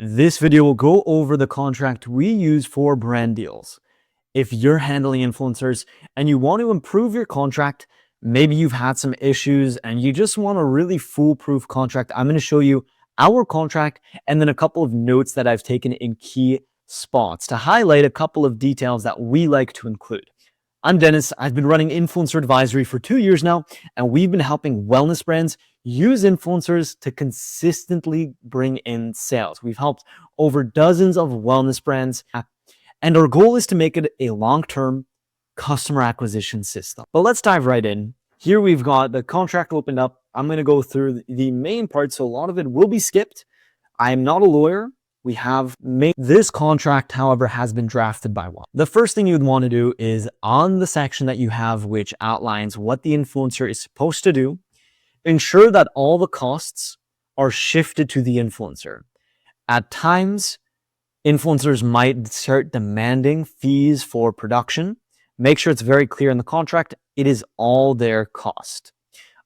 This video will go over the contract we use for brand deals. If you're handling influencers and you want to improve your contract, maybe you've had some issues and you just want a really foolproof contract, I'm going to show you our contract and then a couple of notes that I've taken in key spots to highlight a couple of details that we like to include. I'm Dennis. I've been running Influencer Advisory for 2 years now, and we've been helping wellness brands use influencers to consistently bring in sales. We've helped over dozens of wellness brands, and our goal is to make it a long-term customer acquisition system. But let's dive right in. Here we've got the contract opened up. I'm going to go through the main part, so a lot of it will be skipped. I am not a lawyer. We have made this contract, however, has been drafted by one. The first thing you'd want to do is on the section that you have, which outlines what the influencer is supposed to do, ensure that all the costs are shifted to the influencer. At times, influencers might start demanding fees for production. Make sure it's very clear in the contract. It is all their cost.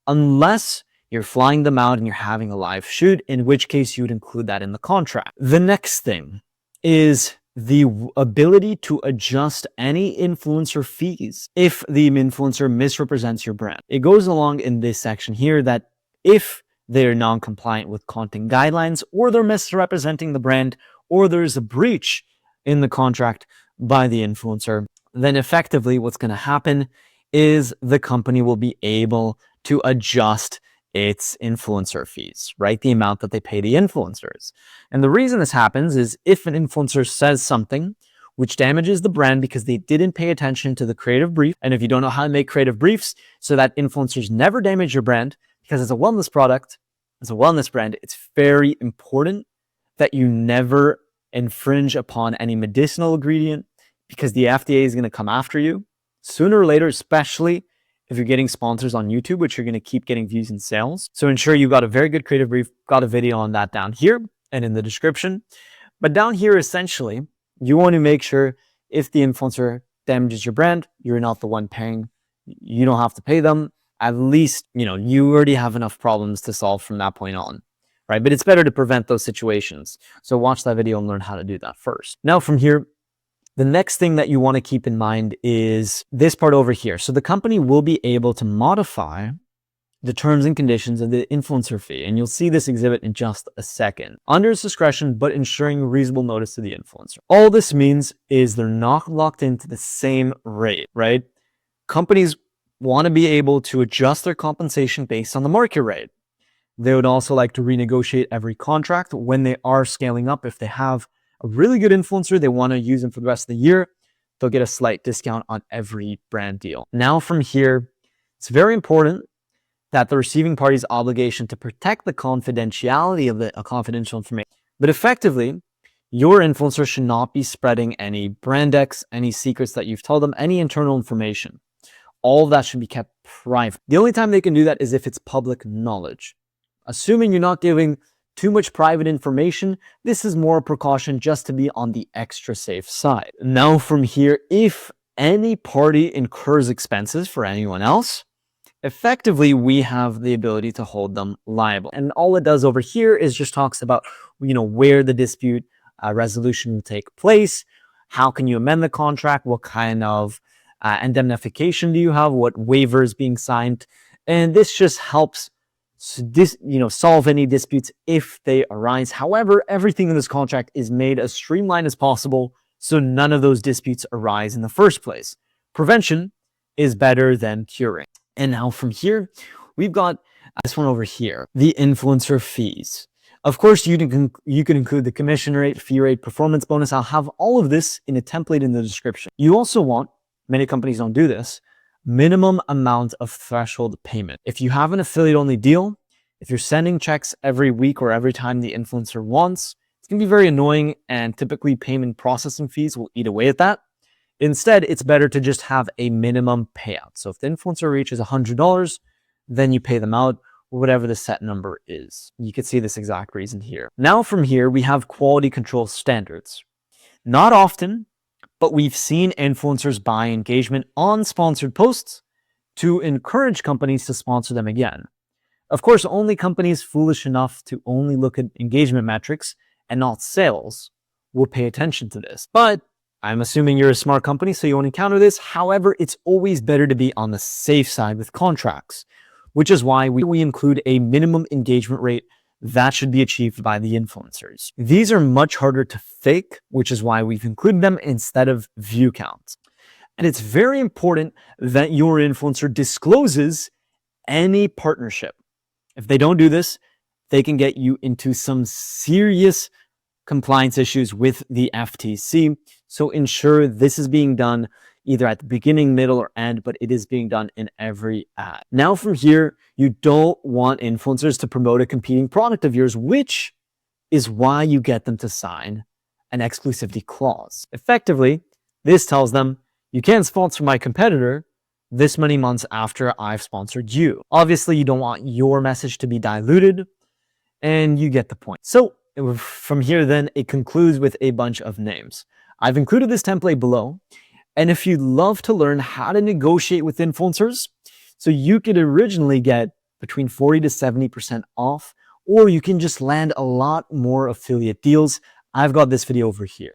Unless you're flying them out and you're having a live shoot, in which case you would include that in the contract. The next thing is the ability to adjust any influencer fees if the influencer misrepresents your brand. It goes along in this section here that if they're non-compliant with content guidelines, or they're misrepresenting the brand, or there's a breach in the contract by the influencer, then effectively what's going to happen is the company will be able to adjust its influencer fees, right? The amount that they pay the influencers. And the reason this happens is if an influencer says something which damages the brand because they didn't pay attention to the creative brief, and if you don't know how to make creative briefs so that influencers never damage your brand, because it's a wellness product, as a wellness brand, it's very important that you never infringe upon any medicinal ingredient, because the FDA is going to come after you sooner or later, especially if you're getting sponsors on YouTube, which you're going to keep getting views and sales. So ensure you've got a very good creative brief. Got a video on that down here and in the description. But down here, essentially, you want to make sure if the influencer damages your brand, you're not the one paying. You don't have to pay them. At least, you already have enough problems to solve from that point on, right? But it's better to prevent those situations. So watch that video and learn how to do that first. Now from here, the next thing that you want to keep in mind is this part over here. So the company will be able to modify the terms and conditions of the influencer fee. And you'll see this exhibit in just a second. Under its discretion, but ensuring reasonable notice to the influencer. All this means is they're not locked into the same rate, right? Companies want to be able to adjust their compensation based on the market rate. They would also like to renegotiate every contract when they are scaling up. If they have a really good influencer, they want to use them for the rest of the year, they'll get a slight discount on every brand deal. Now from here, it's very important that the receiving party's obligation to protect the confidentiality of the confidential information. But effectively, your influencer should not be spreading any brand X, any secrets that you've told them, any internal information. All of that should be kept private. The only time they can do that is if it's public knowledge. Assuming you're not giving too much private information, this is more a precaution just to be on the extra safe side. Now from here, if any party incurs expenses for anyone else, effectively we have the ability to hold them liable. And all it does over here is just talks about, where the dispute resolution will take place, how can you amend the contract, what kind of indemnification do you have, what waivers being signed, and this just helps solve any disputes if they arise. However, everything in this contract is made as streamlined as possible so none of those disputes arise in the first place. Prevention is better than curing. And now from here, we've got this one over here, the influencer fees. Of course, you can include the commission rate, fee rate, performance bonus. I'll have all of this in a template in the description. You also want, many companies don't do this, minimum amount of threshold payment. If you have an affiliate only deal, if you're sending checks every week or every time the influencer wants, it's going to be very annoying, and typically payment processing fees will eat away at that. Instead, it's better to just have a minimum payout. So if the influencer reaches $100, then you pay them out whatever the set number is. You can see this exact reason here. Now from here, we have quality control standards. Not often, but we've seen influencers buy engagement on sponsored posts to encourage companies to sponsor them again. Of course, only companies foolish enough to only look at engagement metrics and not sales will pay attention to this. But I'm assuming you're a smart company, so you won't encounter this. However, it's always better to be on the safe side with contracts, which is why we include a minimum engagement rate that should be achieved by the influencers. These are much harder to fake, which is why we've included them instead of view counts. And it's very important that your influencer discloses any partnership. If they don't do this, they can get you into some serious compliance issues with the FTC. So ensure this is being done either at the beginning, middle, or end, but it is being done in every ad. Now from here, you don't want influencers to promote a competing product of yours, which is why you get them to sign an exclusivity clause. Effectively, this tells them, you can't sponsor my competitor this many months after I've sponsored you. Obviously, you don't want your message to be diluted, and you get the point. So from here, then, it concludes with a bunch of names. I've included this template below, and if you'd love to learn how to negotiate with influencers, so you could originally get between 40 to 70% off, or you can just land a lot more affiliate deals, I've got this video over here.